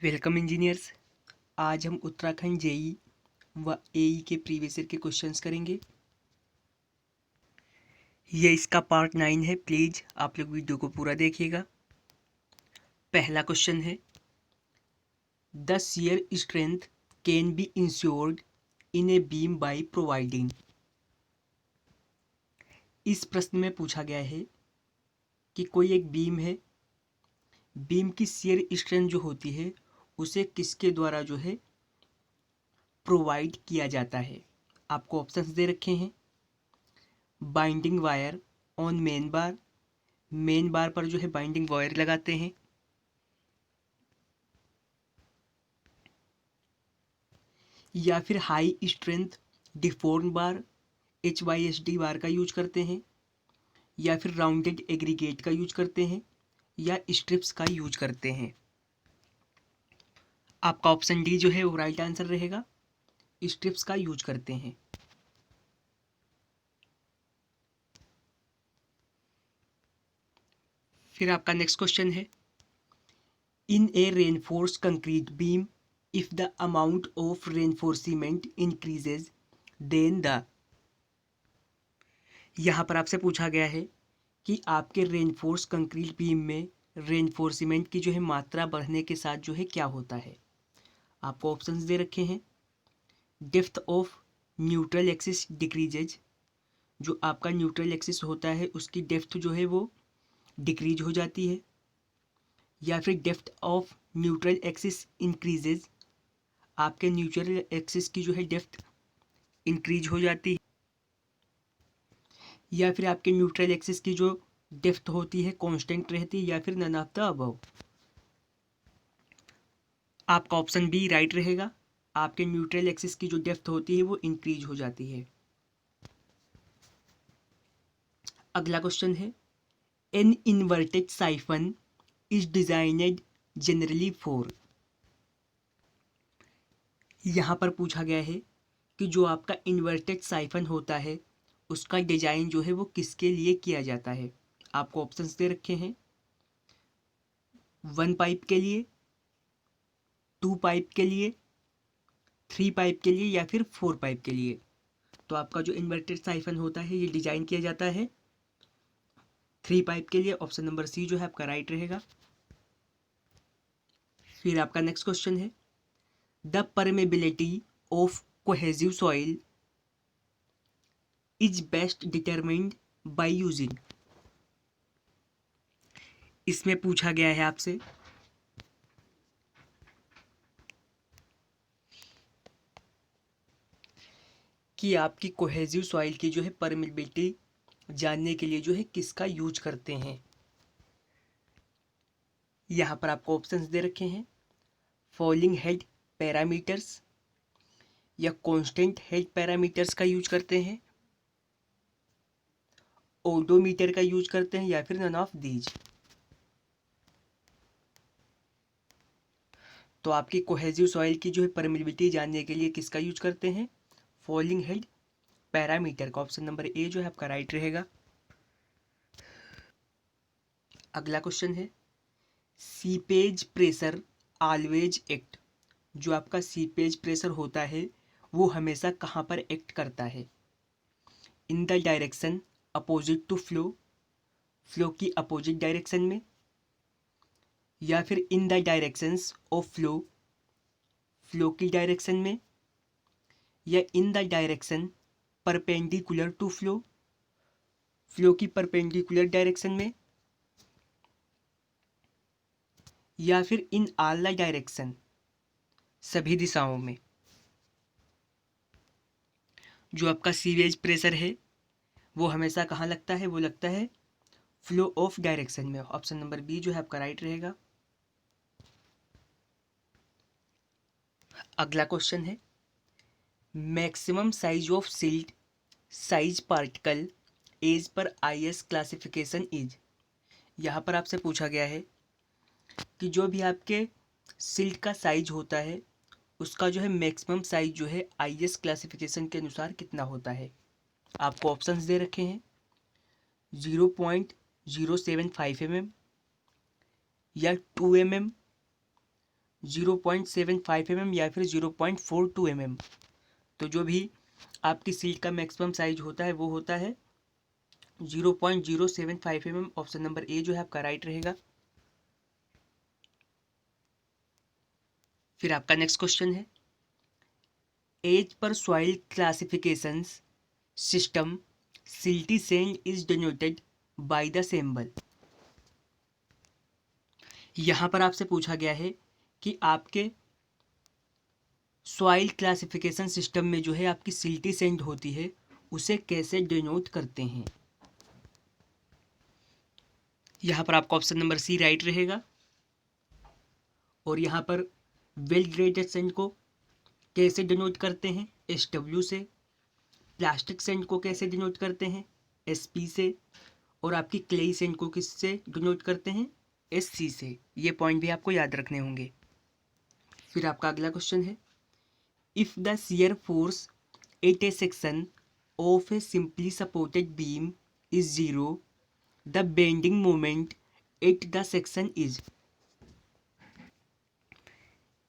Welcome engineers. आज हम Uttarakhand JEE व एई के प्रीवियस ईयर के क्वेश्चंस करेंगे। ये इसका पार्ट 9 है। प्लीज़ आप लोग वीडियो को पूरा देखिएगा। पहला क्वेश्चन है, the shear strength can be insured in a beam by providing. इस प्रश्न में पूछा गया है कि कोई एक बीम है, बीम की शियर स्ट्रेंथ जो होती है उसे किसके द्वारा जो है प्रोवाइड किया जाता है। आपको ऑप्शंस दे रखे हैं। बाइंडिंग वायर ऑन मेन बार पर जो है बाइंडिंग वायर लगाते हैं, या फिर हाई स्ट्रेंथ डिफॉर्म बार HYSD बार का यूज करते हैं, या फिर राउंडेड एग्रीगेट का यूज करते हैं, या स्ट्रिप्स का यूज करते हैं। आपका ऑप्शन डी जो है वो राइट आंसर रहेगा, स्ट्रिप्स का यूज करते हैं। फिर आपका नेक्स्ट क्वेश्चन है, in a reinforce concrete beam if the amount of reinforcement increases then the. यहाँ पर आपसे पूछा गया है कि आपके रेनफोर्स कंक्रीट बीम में रेनफोर्समेंट की जो है मात्रा बढ़ने के साथ जो है क्या होता है। आपको ऑप्शंस दे रखे हैं। Depth of neutral axis decreases, जो आपका न्यूट्रल एक्सिस होता है उसकी डेप्थ जो है वो डिक्रीज हो जाती है, या फिर depth of neutral axis increases, आपके न्यूट्रल एक्सिस की जो है डेप्थ इंक्रीज हो जाती है, या फिर आपके न्यूट्रल एक्सिस की जो डेप्थ होती है कांस्टेंट रहती है, या फिर नन ऑफ द अबव। आपका ऑप्शन बी राइट रहेगा। आपके न्यूट्रल एक्सिस की जो डेप्थ होती है वो इंक्रीज हो जाती है। अगला क्वेश्चन है, an inverted siphon is designed generally for. यहाँ पर पूछा गया है कि जो आपका इन्वर्टेड साइफन होता है उसका डिजाइन जो है वो किसके लिए किया जाता है। आपको ऑप्शंस दे रखे हैं। 1 पाइप के लिए, 2 पाइप के लिए, 3 पाइप के लिए, या फिर 4 पाइप के लिए। तो आपका जो इन्वर्टेड साइफन होता है ये डिजाइन किया जाता है 3 पाइप के लिए। ऑप्शन नंबर सी जो है आपका राइट रहेगा। फिर आपका नेक्स्ट क्वेश्चन है, the permeability of cohesive soil is best determined by using. इसमें पूछा गया है आपसे कि आपकी कोहेसिव सॉइल की जो है परमेबिलिटी जानने के लिए जो है किसका यूज करते हैं। यहाँ पर आपको ऑप्शंस दे रखे हैं। फॉलिंग हेड पैरामीटर्स, या कांस्टेंट हेड पैरामीटर्स का यूज करते हैं, ओडोमीटर का यूज करते हैं, या फिर नन ऑफ दीज। तो आपकी कोहेसिव सॉइल की जो है परमेबिलिटी जानने के लिए किसका यूज करते हैं, फॉलिंग हेड पैरामीटर का। ऑप्शन नंबर ए जो है आपका राइट रहेगा। अगला क्वेश्चन है, सीपेज प्रेशर ऑलवेज एक्ट। जो आपका सीपेज प्रेशर होता है वो हमेशा कहाँ पर एक्ट करता है। In the direction opposite to flow, flow की अपोजिट डायरेक्शन में, या फिर in the directions of flow, flow की डायरेक्शन में, या in the direction perpendicular to flow, flow की परपेंडिकुलर डायरेक्शन में, या फिर इन ऑल द डायरेक्शन, सभी दिशाओं में। जो आपका सीवेज प्रेशर है वो हमेशा कहाँ लगता है, वो लगता है फ्लो ऑफ डायरेक्शन में। ऑप्शन नंबर बी जो है आपका राइट रहेगा। अगला क्वेश्चन है, maximum size of silt size particle as पर IS क्लासिफिकेशन इज। यहाँ पर आपसे पूछा गया है कि जो भी आपके सिल्ट का साइज होता है उसका जो है मैक्सिमम साइज जो है IS क्लासिफिकेशन के अनुसार कितना होता है। आपको ऑप्शंस दे रखे हैं। 0.075 mm, या 2 mm, 0.75 mm या फिर 0.42 mm। तो जो भी आपकी सीट का मैक्सिमम साइज होता है वो होता है 0.075 mm। ऑप्शन नंबर ए जो है आपका राइट रहेगा। फिर आपका नेक्स्ट क्वेश्चन है, एज पर soil classifications system silty sand is denoted by the symbol. यहाँ पर आपसे पूछा गया है कि आपके सॉइल क्लासिफिकेशन सिस्टम में जो है आपकी सिल्टी सैंड होती है उसे कैसे डिनोट करते हैं। यहाँ पर आपका ऑप्शन नंबर सी राइट रहेगा। और यहाँ पर वेल ग्रेडेड सैंड को कैसे डिनोट करते हैं, SW से। प्लास्टिक सैंड को कैसे डिनोट करते हैं, SP से। और आपकी क्लेई सैंड को किससे डिनोट करते हैं, SC से। ये पॉइंट भी आपको याद रखने होंगे। फिर आपका अगला क्वेश्चन है, if the shear force at A section of A simply supported beam is 0, the bending moment at the section is.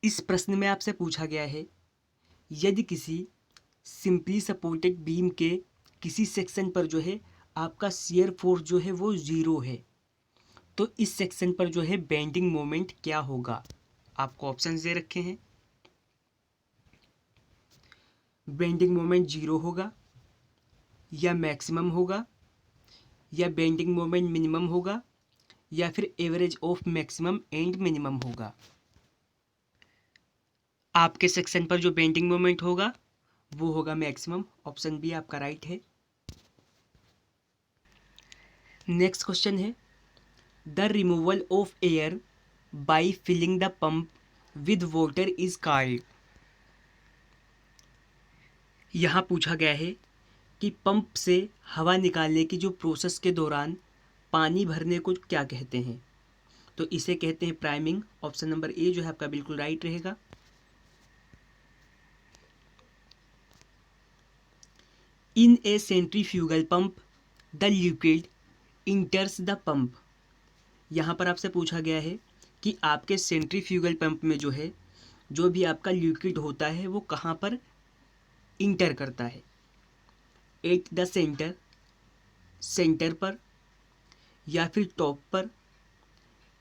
इस प्रश्न में आपसे पूछा गया है, यदि किसी सिंपली सपोर्टेड बीम के किसी सेक्शन पर जो है आपका शियर फोर्स जो है वो 0 है, तो इस सेक्शन पर जो है बेंडिंग मोमेंट क्या होगा। आपको ऑप्शंस दे रखे हैं। बेंडिंग मोमेंट 0 होगा, या मैक्सिमम होगा, या बेंडिंग मोमेंट मिनिमम होगा, या फिर average of maximum and minimum होगा। आपके सेक्शन पर जो बेंडिंग मोमेंट होगा वो होगा मैक्सिमम। ऑप्शन बी आपका राइट है। नेक्स्ट क्वेश्चन है, the removal of air by filling the pump with water is called. यहाँ पूछा गया है कि पंप से हवा निकालने की जो प्रोसेस के दौरान पानी भरने को क्या कहते हैं। तो इसे कहते हैं प्राइमिंग। ऑप्शन नंबर ए जो है आपका बिल्कुल राइट रहेगा। In a centrifugal pump the liquid enters the pump. यहाँ पर आपसे पूछा गया है कि आपके सेंट्रीफ्यूगल पंप में जो है जो भी आपका लिक्विड होता है वो कहाँ पर इंटर करता है। एट द सेंटर, सेंटर पर, या फिर टॉप पर,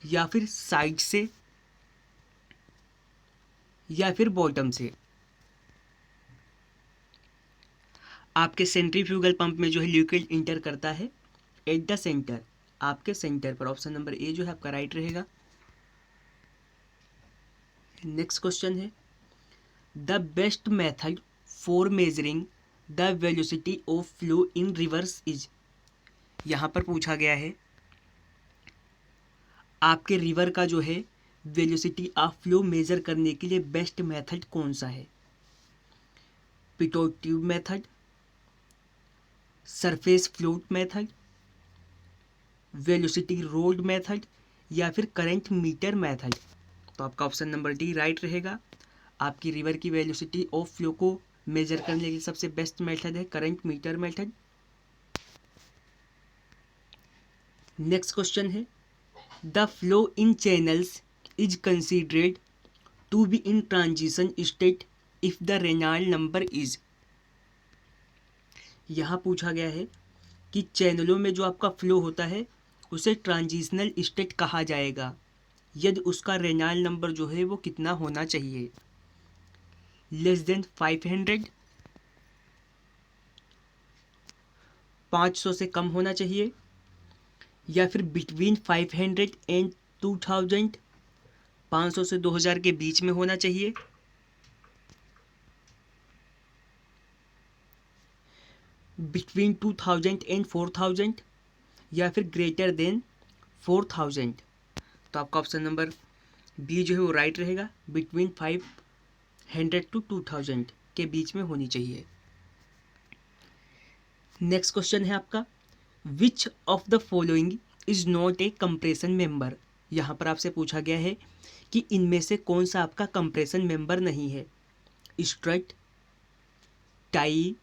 या फिर साइड से, या फिर बॉटम से। आपके सेंट्रीफ्यूगल पंप में जो है लिक्विड इंटर करता है एट द सेंटर, आपके सेंटर पर। ऑप्शन नंबर ए जो है आपका राइट रहेगा। नेक्स्ट क्वेश्चन है, the best method for measuring the velocity of flow in reverse is. यहाँ पर पूछा गया है आपके रिवर का जो है वेलोसिटी ऑफ फ्लो मेजर करने के लिए बेस्ट मेथड कौन सा है। Pitot tube method, surface float method, velocity road method, या फिर करंट मीटर मेथड। तो आपका ऑप्शन नंबर डी राइट रहेगा। आपकी रिवर की वेलोसिटी ऑफ फ्लो को मेजर करने के लिए सबसे बेस्ट मेथड है current meter method. Next question है, the flow in channels is considered to be in transition state if the Reynolds number is. यहाँ पूछा गया है कि चैनलों में जो आपका फ्लो होता है उसे ट्रांजिशनल स्टेट कहा जाएगा यदि उसका रेनॉल्ट नंबर जो है वो कितना होना चाहिए। लेस देन 500, 500 से कम होना चाहिए, या फिर बिटवीन 500 एंड 2000, 500 से 2000 के बीच में होना चाहिए, बिटवीन 2000 एंड 4000, या फिर ग्रेटर देन 4000। तो आपका ऑप्शन नंबर बी जो है वो राइट रहेगा। बिटवीन 500 टू 2000 के बीच में होनी चाहिए। नेक्स्ट क्वेश्चन है आपका, which of the following is not a compression member. यहाँ पर आपसे पूछा गया है कि इनमें से कौन सा आपका कंप्रेशन मेंबर नहीं है। स्ट्रट, टाई,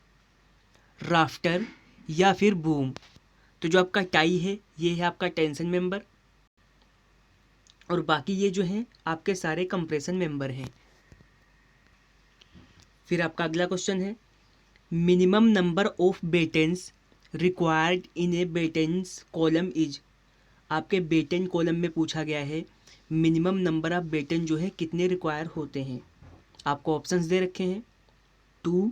राफ्टर, या फिर बूम। तो जो आपका टाई है ये है आपका टेंशन मेंबर। और बाकी ये जो हैं आपके सारे कंप्रेशन मेंबर हैं। फिर आपका अगला क्वेश्चन है, minimum number of battens required in a battens column is. आपके बेटेन कॉलम में पूछा गया है मिनिमम नंबर ऑफ बेटेन जो है कितने रिक्वायर होते हैं। आपको ऑप्शंस दे रखे हैं 2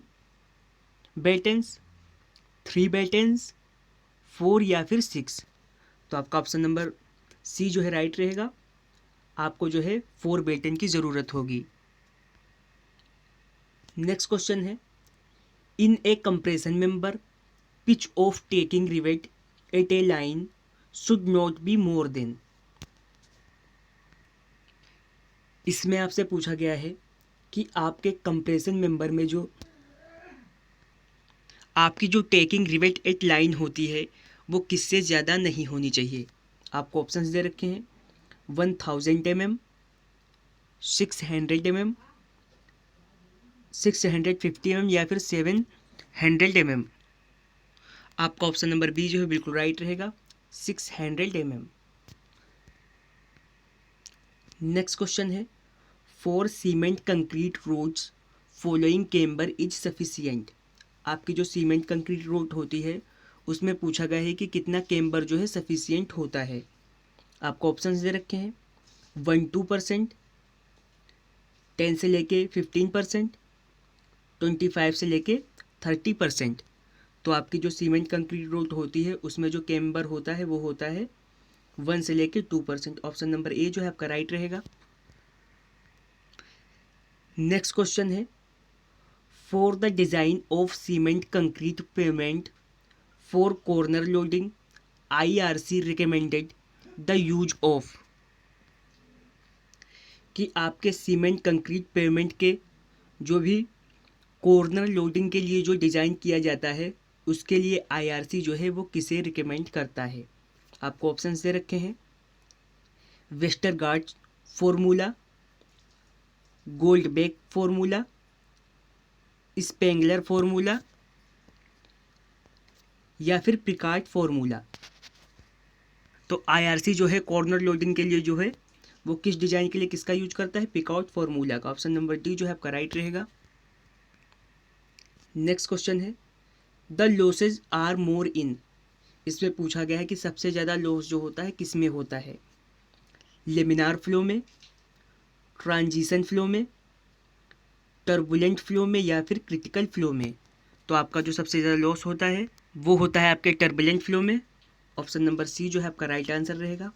बेटेंस, 3 बेटेंस, 4 या फिर 6। तो आपका ऑप्शन नंबर सी जो है राइट रहेगा। आपको जो है 4 बेटेन की ज़रूरत होगी। नेक्स्ट क्वेश्चन है, in a compression member pitch of tacking rivet at a line should not be more than. इसमें आपसे पूछा गया है कि आपके कंप्रेशन मेंबर में जो आपकी जो टेकिंग रिवेट एट लाइन होती है वो किससे ज़्यादा नहीं होनी चाहिए। आपको ऑप्शंस दे रखे हैं 1000 mm, 600 mm, 650 mm या फिर 700 mm। आपका ऑप्शन नंबर बी जो है बिल्कुल राइट रहेगा, 600 mm। नेक्स्ट क्वेश्चन है, for cement concrete roads following camber is sufficient. आपकी जो सीमेंट कंक्रीट रोड होती है उसमें पूछा गया है कि कितना केम्बर जो है सफिशिएंट होता है। आपको ऑप्शंस दे रखे हैं 1-2%, 10 से लेके 15%, 25 से लेके 30%। तो आपकी जो सीमेंट कंक्रीट रोड होती है उसमें जो केम्बर होता है वो होता है 1 से लेके 2%। ऑप्शन नंबर ए जो है आपका राइट रहेगा। नेक्स्ट क्वेश्चन है, for the design of cement concrete pavement for corner loading IRC recommended the use of. कि आपके सीमेंट कंक्रीट पेवमेंट के जो भी कॉर्नर लोडिंग के लिए जो डिज़ाइन किया जाता है उसके लिए IRC जो है वो किसे रिकमेंड करता है। आपको ऑप्शंस दे रखे हैं Westergaard formula, Goldbeck formula, Spangler formula या फिर पिकार्ड फॉर्मूला। तो IRC जो है कॉर्नर लोडिंग के लिए जो है वो किस डिज़ाइन के लिए किसका यूज करता है, पिकाउट फॉर्मूला का। ऑप्शन नंबर डी जो है आपका राइट रहेगा। नेक्स्ट क्वेश्चन है, द लॉसेज आर मोर इन। इसमें पूछा गया है कि सबसे ज़्यादा लॉस जो होता है किस में होता है, लेमिनार फ्लो में, ट्रांजिशन फ्लो में, टर्बुलेंट फ्लो में या फिर क्रिटिकल फ्लो में। तो आपका जो सबसे ज़्यादा लॉस होता है वो होता है आपके टर्बुलेंट फ्लो में। ऑप्शन नंबर सी जो है आपका राइट आंसर रहेगा।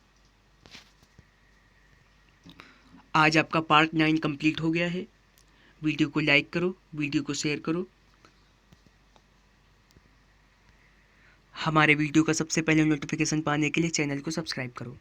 आज आपका पार्ट 9 कंप्लीट हो गया है। वीडियो को लाइक करो, वीडियो को शेयर करो। हमारे वीडियो का सबसे पहले नोटिफिकेशन पाने के लिए चैनल को सब्सक्राइब करो।